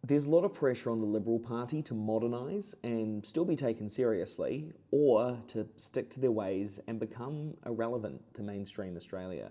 There's a lot of pressure on the Liberal Party to modernise and still be taken seriously, or to stick to their ways and become irrelevant to mainstream Australia.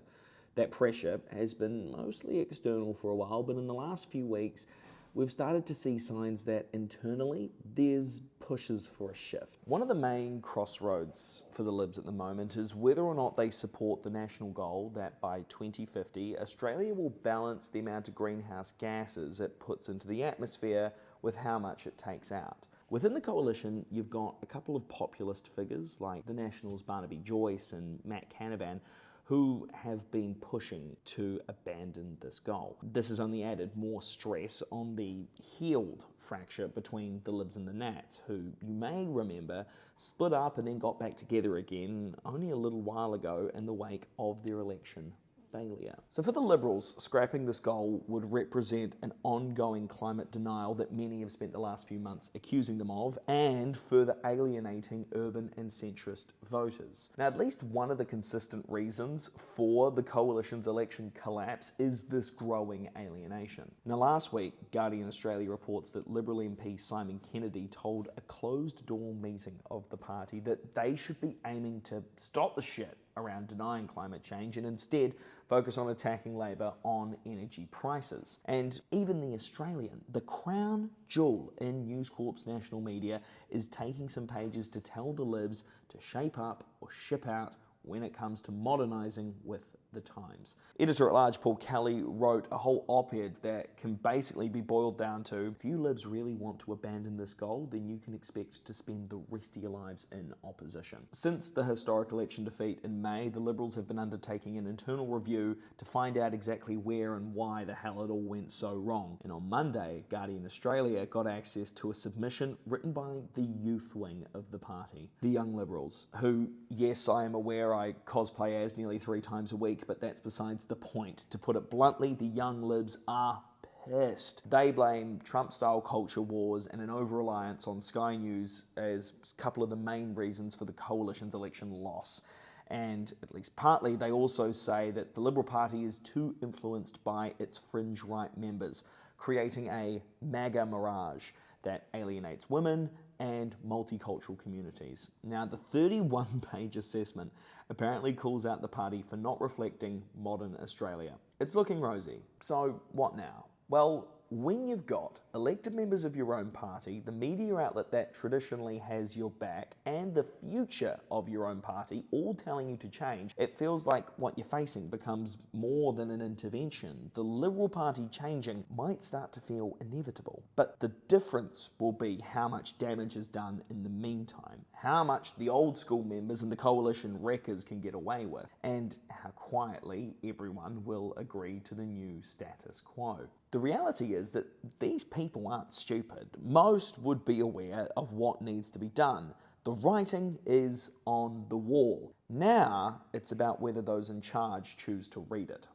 That pressure has been mostly external for a while, but in the last few weeks, we've started to see signs that internally there's pushes for a shift. One of the main crossroads for the Libs at the moment is whether or not they support the national goal that by 2050 Australia will balance the amount of greenhouse gases it puts into the atmosphere with how much it takes out. Within the coalition, you've got a couple of populist figures like the Nationals' Barnaby Joyce and Matt Canavan, who have been pushing to abandon this goal. This has only added more stress on the healed fracture between the Libs and the Nats, who you may remember split up and then got back together again only a little while ago in the wake of their election failure. So for the Liberals, scrapping this goal would represent an ongoing climate denial that many have spent the last few months accusing them of, and further alienating urban and centrist voters. Now, at least one of the consistent reasons for the coalition's election collapse is this growing alienation. Now, last week, Guardian Australia reports that Liberal MP Simon Kennedy told a closed-door meeting of the party that they should be aiming to stop the shit around denying climate change and instead focus on attacking Labor on energy prices. And even The Australian, the crown jewel in News Corp's national media, is taking some pages to tell the Libs to shape up or ship out when it comes to modernising with the times. Editor-at-large Paul Kelly wrote a whole op-ed that can basically be boiled down to, if you Libs really want to abandon this goal, then you can expect to spend the rest of your lives in opposition. Since the historic election defeat in May, the Liberals have been undertaking an internal review to find out exactly where and why the hell it all went so wrong. And on Monday, Guardian Australia got access to a submission written by the youth wing of the party, the Young Liberals, who, yes, I am aware I cosplay as nearly 3 times a week, but that's besides the point. To put it bluntly, the Young Libs are pissed. They blame Trump-style culture wars and an over-reliance on Sky News as a couple of the main reasons for the coalition's election loss. And at least partly, they also say that the Liberal Party is too influenced by its fringe right members, creating a MAGA mirage that alienates women and multicultural communities. Now, the 31-page assessment apparently calls out the party for not reflecting modern Australia. It's looking rosy. So what now? Well, when you've got elected members of your own party, the media outlet that traditionally has your back, and the future of your own party all telling you to change, it feels like what you're facing becomes more than an intervention. The Liberal Party changing might start to feel inevitable. But the difference will be how much damage is done in the meantime, how much the old school members and the coalition wreckers can get away with, and how quietly everyone will agree to the new status quo. The reality is that these people aren't stupid. Most would be aware of what needs to be done. The writing is on the wall. Now, it's about whether those in charge choose to read it.